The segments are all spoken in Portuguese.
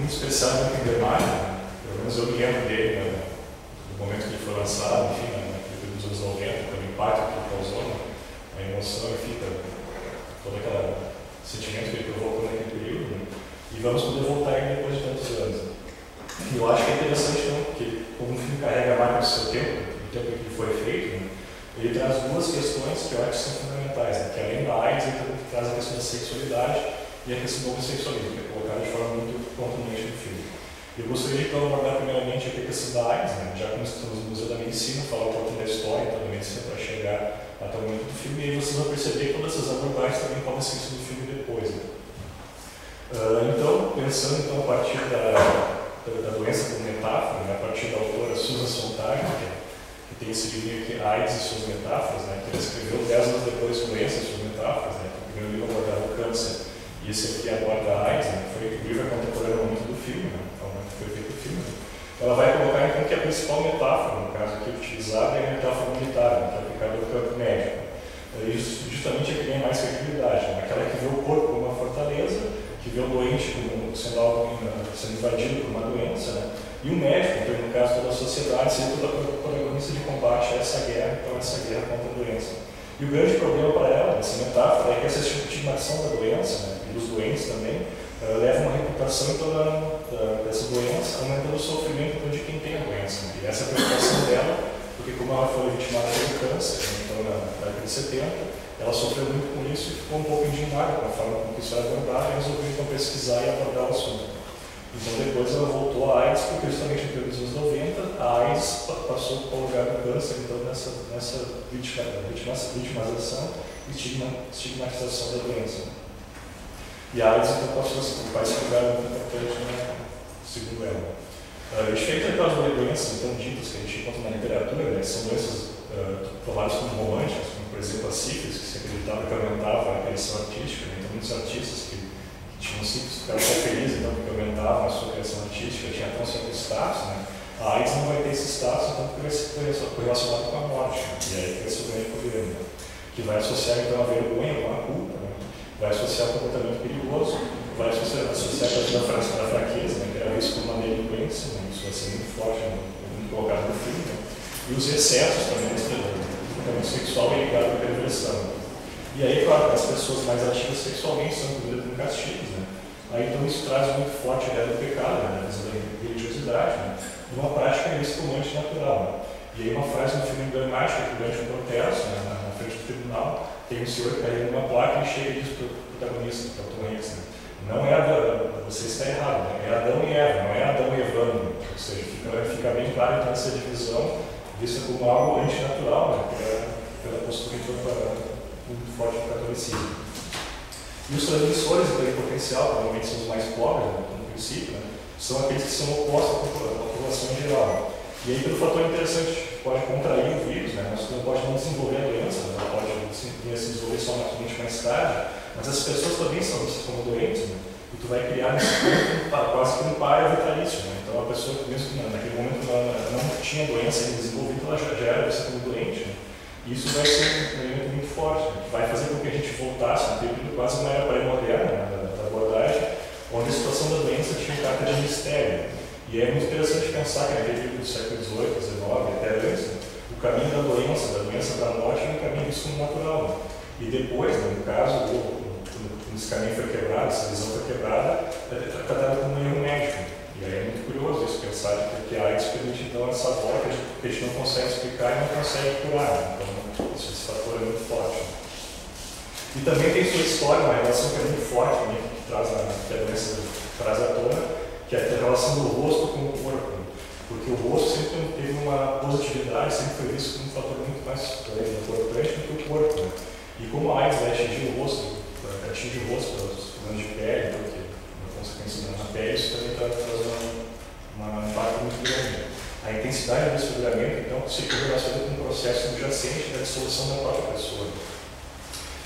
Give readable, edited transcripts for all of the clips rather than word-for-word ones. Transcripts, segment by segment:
muito especial em Endermar, né? Pelo menos eu me lembro dele, né? No momento que ele foi lançado, enfim, naquele dos anos 90, pelo impacto que ele causou, né? A emoção, enfim, todo aquele sentimento que ele provocou naquele período, né? E vamos poder voltar ele depois de tantos anos. E eu acho que é interessante, então, porque como o filme carrega a marca do seu tempo, do tempo que ele foi feito, né? Ele traz duas questões que eu acho que são fundamentais, né? Que além da AIDS, ele também traz a questão da sexualidade e a questão do homossexualismo, que é colocada de forma muito contundente no filme. Eu gostaria de abordar primeiramente a questão da AIDS, né? Já que nós estamos no Museu da Medicina, falar um pouco da história então, da medicina para chegar até o momento do filme, e aí vocês vão perceber que todas essas abordagens também podem ser no filme depois. Né? Então, pensando então, a partir da doença como metáfora, né? A partir da autora Susan Sontag, que tem esse livro aqui, AIDS e suas metáforas, né? Que ela escreveu 10 anos depois Doença e suas metáforas, né? Que o primeiro livro abordava o câncer, e esse aqui aborda a AIDS, né? O livro é contemporâneo muito do filme, né? Então, foi feito o filme. Ela vai colocar então que a principal metáfora, no caso aqui utilizada, é a metáfora militar, né? Que é aplicada ao campo médico. E justamente é que tem mais credibilidade, né? Aquela que vê o corpo como uma fortaleza, que vê o doente como sendo invadido por uma doença, né? E o médico, então, no caso toda a sociedade, sendo toda a protagonista de combate a essa guerra, então essa guerra contra a doença. E o grande problema para ela, nessa metáfora, é que essa estigmatização da doença, né? E dos doentes também, leva a uma reputação então, dessa doença, aumentando o sofrimento então, de quem tem a doença. Né? E essa é a preocupação dela, porque como ela foi vitimada pelo câncer, então na década de 70, ela sofreu muito com isso e ficou um pouco indignada com a forma como isso era abordado e resolveu então pesquisar e abordar o assunto. Então depois ela voltou à AIDS, porque justamente no período dos anos 90, a AIDS passou para o lugar do câncer, então nessa vitimização e estigmatização da doença. E a AIDS então passou a esse lugar muito importante, né, segundo ela. Efeito aquelas doenças então ditas que a gente encontra na literatura, né, são doenças tomadas como românticas, como por exemplo a sífilis, que se acreditava que aumentava a criação artística, né? Então muitos artistas que tinham sífilis ficavam felizes, então, porque aumentavam a sua criação artística, tinha até um certo status, né? A AIDS não vai ter esse status, então porque vai ser correlacionado com a morte, né? E aí vai ser o grande problema, né? Que vai associar então a vergonha com a culpa, né? Vai associar o comportamento perigoso, vai associar a questão da fraqueza, né? Que era visto como uma delinquência, né? Isso vai ser muito forte, né? Muito colocado no filme, né? E os excessos também, o comportamento sexual é ligado à perversão. E aí, claro, as pessoas mais ativas sexualmente são incluídas com castigos, né? Aí, então, isso traz muito forte a ideia do pecado, né? A visão da religiosidade, né? Uma prática riscomante natural, né? E aí, uma frase no filme emblemática, que durante um protesto, né? na frente do tribunal, tem um senhor que carrega uma placa e chega e diz para o protagonista, para o Tom Hanks, né? Não é Adão, você está errado, né? É Adão e Eva, não é Adão e Evandro. Ou seja, fica bem claro então essa divisão vista como algo antinatural, né? Pela postura muito forte do catolicismo. E os transmissores então, em potencial, normalmente são os mais pobres, né? No princípio, né? São aqueles que são opostos à população em geral. E aí, pelo fator interessante, pode contrair o vírus, né? Mas não pode não desenvolver a doença, né? Ela pode se desenvolver somente mais tarde, mas as pessoas também são vistas como doentes, né? E tu vai criar nesse ponto quase que um pária vitalício, né? Então a pessoa, mesmo que naquele momento ela não tinha doença ainda desenvolvida, ela já era vista como doente, né? E isso vai ser um elemento muito forte, né? Que vai fazer com que a gente voltasse um período quase uma era pré-moderna, né? Da abordagem, onde a situação da doença tinha um caráter de mistério. E é muito interessante pensar que naquele período do século XVIII, XIX, até antes, né? O caminho da doença para a morte é um caminho visto como natural. Né? E depois, né, no caso, quando esse caminho foi quebrado, essa visão foi quebrada, é tratado como um erro médico. E aí é muito curioso isso, pensar que a AIDS permite então essa volta que a gente não consegue explicar e não consegue curar. Então, esse fator é muito forte. E também tem sua história, uma relação que é muito forte também, que a doença traz à tona, que é a relação do rosto com o corpo. Porque o rosto sempre teve uma positividade, sempre foi visto como um fator muito mais importante do que o corpo. Né? E como a AIDS vai atingir o rosto, pelos problemas de pele, porque uma consequência na pele, isso também está trazendo um impacto muito grande. A intensidade do desfiguramento, então, se correlaciona com um processo subjacente da dissolução da própria pessoa.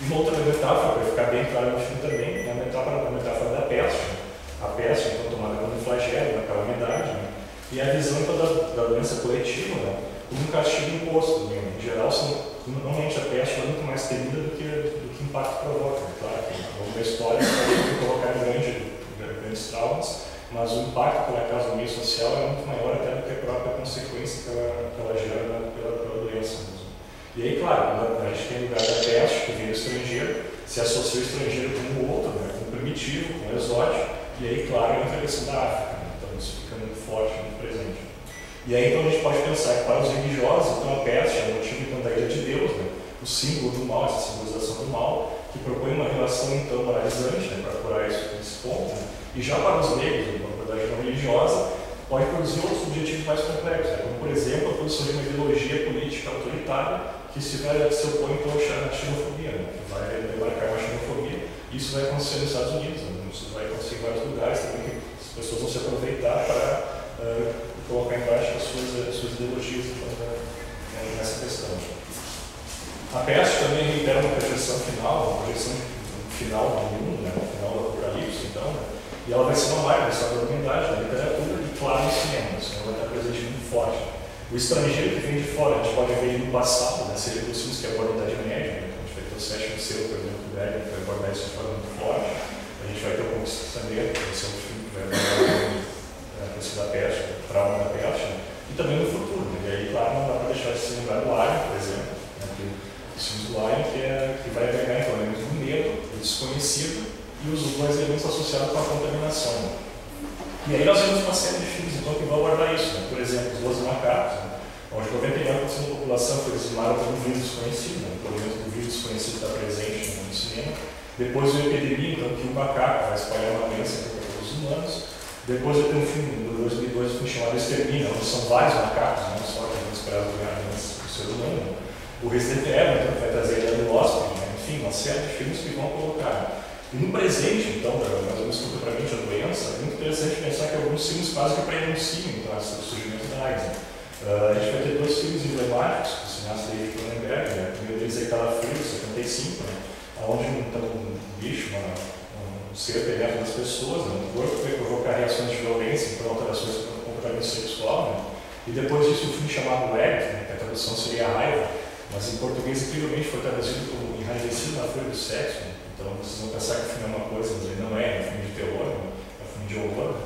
E uma outra metáfora, para ficar bem claro no filme também, é a metáfora da peste. Né? A peste, então, tomada como um flagelo, uma calamidade, né? E a visão então, da doença coletiva, né? Como um castigo imposto. Né? Em geral, normalmente a peste é muito mais temida do que o impacto provoca. Né? Claro que ao longo da história pode provocar grandes traumas, mas o impacto que ela causa no meio social é muito maior até do que a própria consequência que ela gera pela doença mesmo. E aí, claro, a gente tem o lugar da peste, que vem do estrangeiro, se associa o estrangeiro com o outro, né, com o primitivo, com o exótico, e aí, claro, entra a questão da África, né, então isso fica muito forte, muito presente. E aí, então, a gente pode pensar que para os religiosos, então, a peste é o motivo então, da ira de Deus, né, o símbolo do mal, essa simbolização do mal, que propõe uma relação, então, moralizante, né, para curar esse ponto, né, e já para os negros, uma abordagem não religiosa, pode produzir outros objetivos mais complexos, né, como, por exemplo, a produção de uma ideologia política autoritária que se opõe então à xenofobia, né? Que vai demarcar uma xenofobia. Isso vai acontecer nos Estados Unidos, né? Isso vai acontecer em vários lugares também, que as pessoas vão se aproveitar para colocar em prática as suas ideologias então, nessa questão. A peste também reitera uma projeção final do mundo, né? No final do Apocalipse, então, né? E ela vai ser uma marca da história da humanidade, da literatura e, claro, no cinema. O cinema vai estar presente muito forte. O estrangeiro que vem de fora, a gente pode ver ele no passado, né, seja dos filmes que abordam a Idade Média, né, a gente vai ter o Sétimo Selo, por exemplo, do Berger, que vai abordar isso de forma muito forte. A gente vai ter o Conquistador, que vai ser um filme que vai abordar a questão da peste, o trauma da peste, né, e também no futuro. Né, e aí, claro, não dá para deixar de se lembrar do Alien, por exemplo, né, os filmes do Alien, que vai pegar então, elementos do medo, do desconhecido, e os dois elementos associados com a contaminação. Né. E aí nós vemos uma série de filmes então, que vão abordar isso. Né? Por exemplo, Os Doze Macacos, né? Onde 99% da população foi dizimada por um vírus desconhecido, né? Pelo menos o vírus desconhecido está presente no cinema. Depois veio a epidemia, então, que o macaco vai espalhar uma doença para todos os humanos. Depois eu tenho um filme, de 2002, um filme chamado Extermínio, onde são vários macacos, não só que vão esperar ganhar do ser humano. O Resident Evil, então, que vai trazer a ideia do hóspede, né? Enfim, uma série de filmes que vão colocar. E no presente, então, mais ou menos contemporaneamente a doença, é muito interessante pensar que alguns filmes quase que preanunciam então, o surgimento da AIDS. Né? A gente vai ter dois filmes emblemáticos, do cineasta David Cronenberg, né? O primeiro deles é Calafrio, 75, né? Onde então, um bicho, um ser penetra nas pessoas, né? No corpo, vai provocar reações de violência, então alterações do comportamento sexual. Né? E depois disso, um filme chamado Red, né? Que a tradução seria a raiva, mas em português, incrivelmente, foi traduzido como Enraivecido na Fúria do Sexo. Né? Então vocês vão pensar que o filme é uma coisa, mas ele não é, é um filme de terror, é um filme de horror.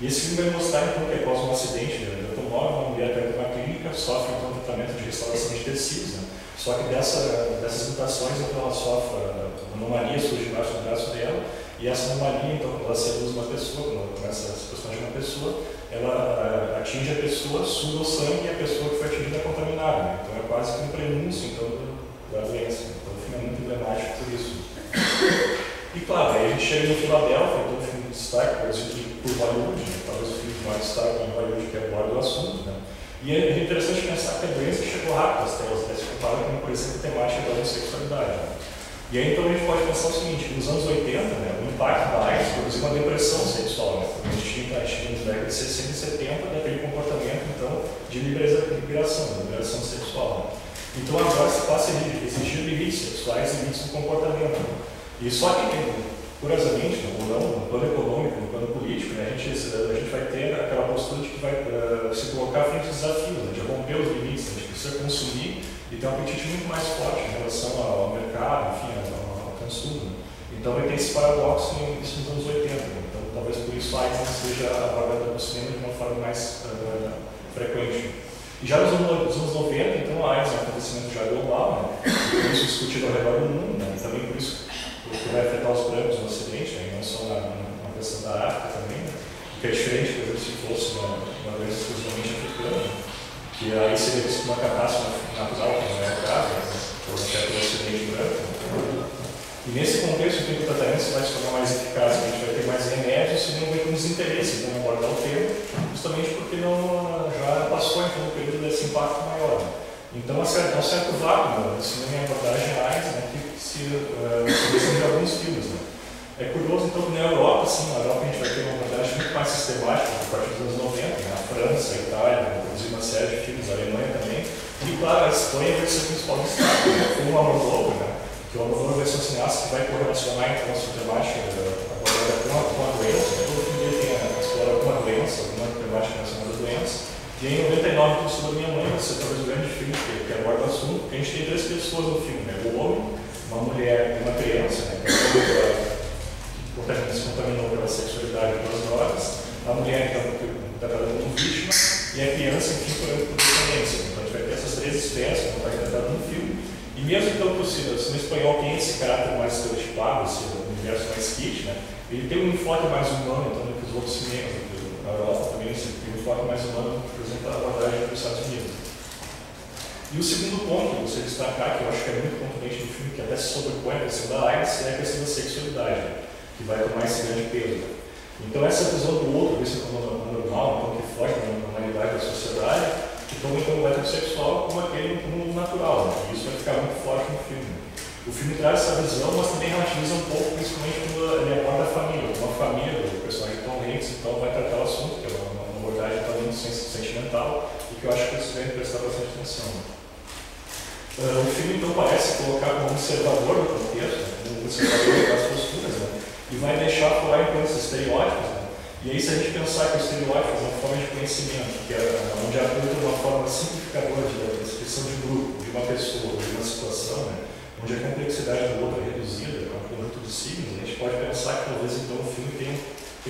E esse filme vai mostrar então, que após um acidente de automóvel, uma mulher dentro de uma clínica sofre então, um tratamento de restauração de tecidos. Né? Só que dessas mutações então, ela sofre uma anomalia, surge embaixo do braço dela, e essa anomalia, então, quando ela seduz uma pessoa, quando ela começa a se aproximar de uma pessoa, ela atinge a pessoa, suga o sangue e a pessoa que foi atingida é contaminada. Né? Então é quase que um prenúncio então, da doença. Então o filme é muito emblemático por isso. E claro, aí a gente chega no Filadélfia, então o filme de destaque, produzido por Hollywood, né? Talvez o filme de maior destaque em Hollywood que aborda o assunto. Né? E é interessante pensar que a doença chegou rápido às telas, né? Se compara com, por exemplo, a temática da homossexualidade. Né? E aí então a gente pode pensar o seguinte, que nos anos 80, né, o impacto da AIDS produziu uma depressão sexual, né? Porque a gente tinha na década de 60 e 70 daquele comportamento então, de liberação sexual. Né? Então agora se passa a exigir limites sexuais e limites do comportamento. E só que, curiosamente, ou não, no plano econômico, no plano político, né, a gente vai ter aquela postura de que vai se colocar frente aos desafios, né, de romper os limites, né, de precisa consumir e ter um apetite muito mais forte em relação ao mercado, enfim, ao consumo. Né. Então vai ter esse paradoxo nos anos 80. Né. Então talvez por isso a AIDS seja abordada no cinema de uma forma mais frequente. E já nos anos 90, então a AIDS é um acontecimento já global, né? Por isso discutido ao redor do mundo, né? E também por isso que vai afetar os brancos no Ocidente, né? E não só na questão da África também, né? Que é diferente, por exemplo, se fosse uma doença exclusivamente africana, né? Que aí seria visto uma catástrofe natural, que não é o caso, né? Por afetar o Ocidente branco. Né? E nesse contexto, o tratamento vai se tornar mais eficaz, a gente vai ter mais remédios e não vai ter um desinteresse em abordar o tema, justamente porque já passou então, o período desse impacto maior. Né? Então, há um certo vácuo no cinema em abordagem AIDS, né, que se de alguns filmes. Né? É curioso, então, que na Europa, sim, na Europa a gente vai ter uma abordagem muito mais sistemática, a partir dos anos 90, né? A França, a Itália, vão produzir uma série de filmes, a Alemanha também, e claro, a Espanha vai ser o principal destaque, né? Como uma Almodóvar, né? Que o Almodóvar vai ser um cineasta que vai correlacionar então, a sua temática abordada com a doença, né? Todo filme dele tem explora alguma doença, alguma temática relacionada à doença. E em 99, o Sobre Minha Mãe, você talvez o grande filme que aborda o assunto, porque a gente tem três pessoas no filme, né? O homem, uma mulher e uma criança, né? Que se contaminou pela sexualidade e pelas drogas, a mulher está tratando como vítima e a criança, enfim, por dependência. Então a gente vai ter essas três esferas que vão estar retratadas no filme. E mesmo então que o cinema espanhol tem esse caráter mais estereotipado, esse universo mais kitsch, né, ele tem um enfoque mais humano então, do que os outros cinemas. Na Europa também tem um enfoque mais humano, por exemplo, a abordagem dos Estados Unidos. E o segundo ponto que eu gostaria de destacar, que eu acho que é muito contundente no filme, que até se sobrepõe a questão da AIDS, é a questão da sexualidade, que vai tomar esse grande peso. Então essa visão do outro, visto como normal, então que foge da normalidade da sociedade, que toma então o heterossexual como aquele mundo natural, né? E isso vai ficar muito forte no filme. O filme traz essa visão, mas também relativiza um pouco, principalmente quando ele aborda a família. Uma família, o personagem Tom Hanks, então vai tratar o assunto, que é uma abordagem também sentimental, e que eu acho que vocês devem prestar bastante atenção. O filme então parece colocar como observador do contexto, como observador das posturas, né? E vai deixar falar em esses estereótipos. Né? E aí, se a gente pensar que o estereótipo é uma forma de conhecimento, que é onde aponta uma forma simplificadora de descrição de grupo, de uma pessoa, de uma situação, né? Onde a complexidade do outro é reduzida para um conjunto de signos, a gente pode pensar que talvez então o filme tenha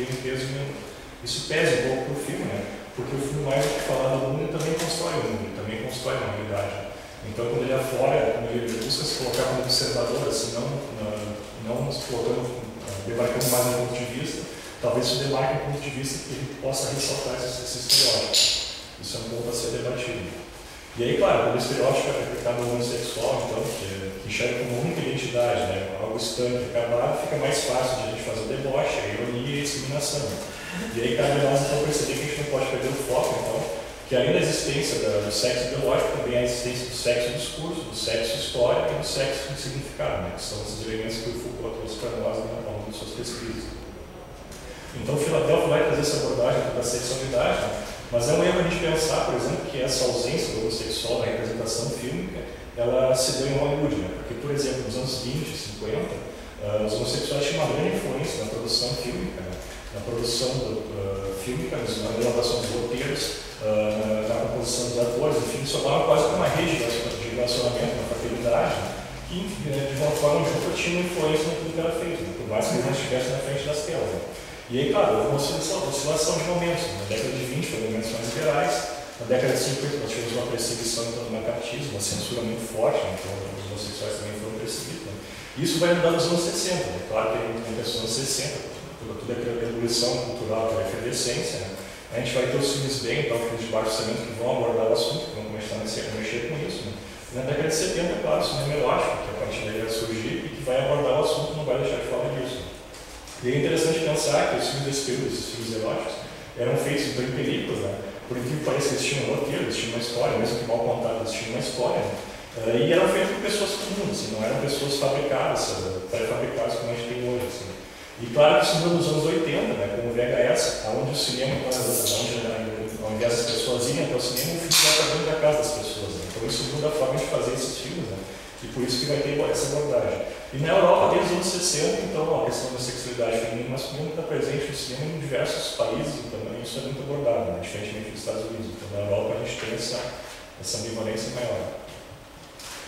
um peso menor. Isso pesa um pouco para o filme, né? Porque o filme, mais do que falar do mundo, também constrói o mundo, também constrói uma realidade. Então, quando ele afora, quando ele busca se colocar como observador, assim, não se colocando, demarcando mais um ponto de vista, talvez se demarque um ponto de vista que ele possa ressaltar esse estereótipo. Isso é um ponto a ser debatido. E aí, claro, quando o estereótipo é aplicado ao homossexual, então, que enxerga como única identidade, né, algo estanque, acabado, fica mais fácil de a gente fazer o deboche, a ironia e a discriminação. E aí cabe a nós então perceber que a gente não pode perder o foco, então, que além da existência do sexo biológico, também há a existência do sexo discurso, do sexo história e do sexo significado, né, que são esses elementos que o Foucault trouxe para nós ao longo de suas pesquisas. Então, o Philadelphia vai trazer essa abordagem da sexualidade, né, mas é um erro a gente pensar, por exemplo, que essa ausência do homossexual na representação fílmica, ela se deu em Hollywood, né, porque, por exemplo, nos anos 20 e 50, os homossexuais tinham uma grande influência na produção fílmica, né, na produção fílmica, na elaboração dos roteiros, na composição dos atores, enfim, isso tornava quase como uma rede de relacionamento, uma fraternidade, que de uma forma ou de outra tinha uma influência naquilo que era feito, né, por mais que eles não estivessem na frente das telas. Né. E aí, claro, houve uma oscilação de momentos. Na década de 20 foram momentos mais liberais, na década de 50 nós tivemos uma perseguição então, do macartismo, uma censura muito forte, né, então os homossexuais também foram perseguidos. Né. E isso vai mudar nos anos 60, né. Claro que nos anos 60, toda aquela evolução cultural, aquela efervescência, né. A gente vai ter os filmes bem, então, filmes de baixo orçamento que vão abordar o assunto, que vão começar a mexer com isso. Né. Na década de 70, claro, o cinema erótico, que a partir daí vai surgir e que vai abordar o assunto, não vai deixar de falar disso. E é interessante pensar que os filmes desse período, esses filmes eróticos, eram feitos então, em películas, né. Por incrível que pareça, eles tinham um roteiro, eles tinham uma história, mesmo que mal contada, eles tinham uma história. Né. E eram feitos por pessoas comuns, assim, não eram pessoas fabricadas, pré-fabricadas como a gente tem hoje. Assim. E claro que isso mudou nos anos 80, né, como o VHS, onde o cinema, ao invés das pessoas irem até o cinema, o filme vai para dentro da casa das pessoas. Né. Então isso muda a forma de fazer esses filmes, né, e por isso que vai ter essa abordagem. E na Europa, desde os anos 60, então, a questão da sexualidade feminina e masculina está presente no cinema em diversos países, então isso é muito abordado, né, diferentemente dos Estados Unidos. Então na Europa a gente tem essa ambivalência maior.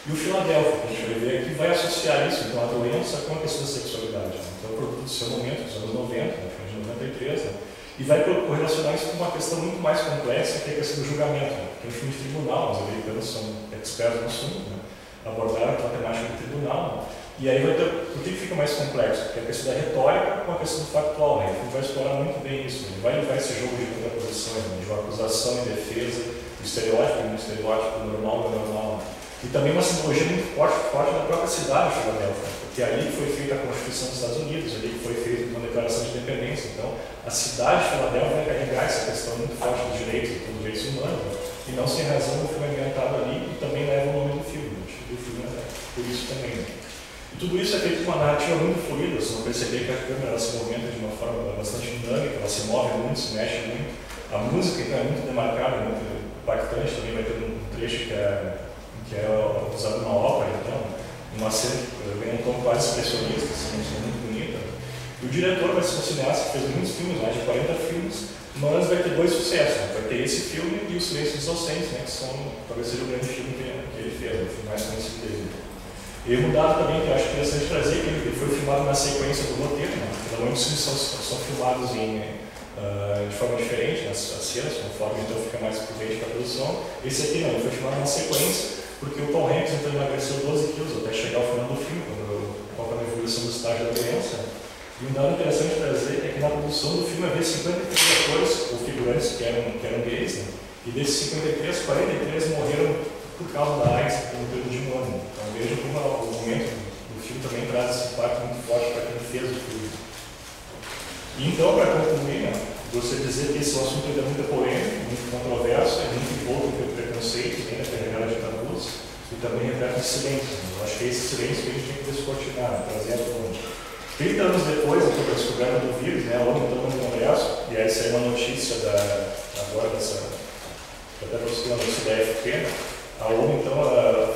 E o Philadelphia, que a gente vai ver aqui, vai associar isso, então, a doença com a questão da sexualidade. Né? Então, é o produto do seu momento, dos anos 90, né? De 93, né? E vai correlacionar isso com uma questão muito mais complexa, que é a questão do julgamento. Né? Porque no filme de tribunal, os americanos são expertos no assunto, né? Abordaram a temática do tribunal. Né? E aí vai ter, por que fica mais complexo? Porque a questão da retórica com a questão do factual. Né? O filme vai explorar muito bem isso. Ele vai levar esse jogo de contraposições, né? De uma acusação e defesa, do estereótipo normal, normal. E também uma simbologia muito forte da própria cidade de Filadélfia, porque ali que foi feita a Constituição dos Estados Unidos, ali que foi feita uma declaração de independência. Então, a cidade de Filadélfia vai carregar essa questão muito forte dos direitos humanos, né? E não sem razão o filme é ambientado ali e também leva o nome do filme, né? O filme é por isso também. Né? E tudo isso é feito com uma narrativa muito fluida, vocês vão perceber que a câmera ela se movimenta de uma forma bastante dinâmica, ela se move muito, se mexe muito. A música então, é muito demarcada, muito impactante, também vai ter um trecho que é usado numa ópera, então, uma cena que vem um tom quase expressionista, assim, uma cena muito bonita. E o diretor vai ser um cineasta que fez muitos filmes, mais de 40 filmes, mas vai ter dois sucessos, né? Vai ter esse filme e O Silêncio dos Inocentes, né? Que são, talvez seja o grande filme que ele fez, o filme mais conhecido dele. E um dado também que eu acho interessante trazer, que ele foi filmado na sequência do roteiro, né? Normalmente os filmes são filmados de forma diferente nas cenas, conforme então fica mais prudente para a produção. Esse aqui não, ele foi filmado na sequência, porque o Tom Hanks então emagreceu 12 quilos até chegar ao final do filme, quando a evolução do estágio da doença. E um dado interessante de trazer é que na produção do filme havia 53 atores ou figurantes que eram gays, né? E desses 53, 43 morreram por causa da AIDS no período de um ano. Então veja como o momento do filme também traz esse impacto muito forte para quem fez o filme. E então, para concluir, né, gostaria de dizer que esse assunto é muito polêmico, muito controverso, é muito envolto pelo preconceito, tem a carregada de tabus e também retrata de silêncio. Eu acho que é esse silêncio que a gente tem que descortinar, trazer à tona. 30 anos depois da descoberta do vírus, né, a ONU então no Congresso, e essa é uma notícia agora dessa, até para você notícia da AFP, né, a ONU então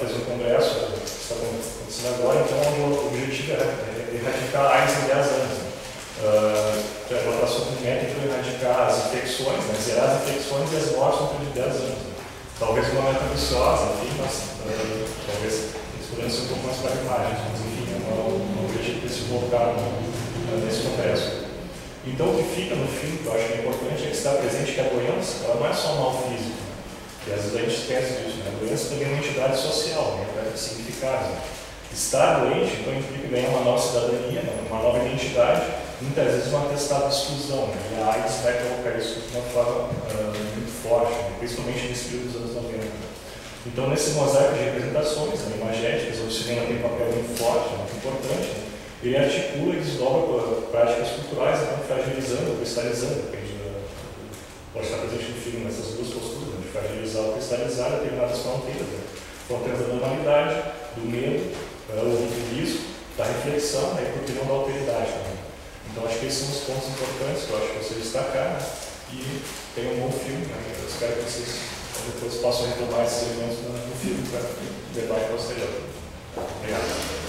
fez um congresso, que está acontecendo agora, então o objetivo é erradicar a AIDS em 10 anos. Né. Ela passou por meta para erradicar as infecções, né, zerar as infecções e as mortes no período de 10 anos. Né. Talvez uma meta ambiciosa, enfim, mas talvez eles poderiam ser um pouco mais pragmáticos, mas enfim, é um objetivo que se colocaram nesse congresso. Então o que fica no fim, que eu acho que é importante, é que está presente que a doença ela não é só um mal físico, né, e às vezes a gente esquece disso, né. A doença também é uma entidade social, né, para significar. Né. Estar doente, então, implica ganhar uma nova cidadania, né, uma nova identidade, muitas vezes um atestado de exclusão, né, e a AIDS vai colocar isso de uma forma muito forte, né, principalmente nesse período dos anos 90. Então, nesse mosaico de representações né, imagéticas, o cinema tem um papel muito forte, muito importante, né, ele articula e desdobra práticas culturais, então, fragilizando ou cristalizando, pode estar presente no filme nessas duas posturas, né, de fragilizar ou cristalizar determinadas fronteiras, né, fronteiras da normalidade, do medo, do risco, da reflexão né, e, por que não, da alteridade também. Então, acho que esses são os pontos importantes que eu acho que você destacar, né, e tem um bom filme, né, eu espero que vocês depois possam retomar esses elementos no filme para debate posterior. Obrigado.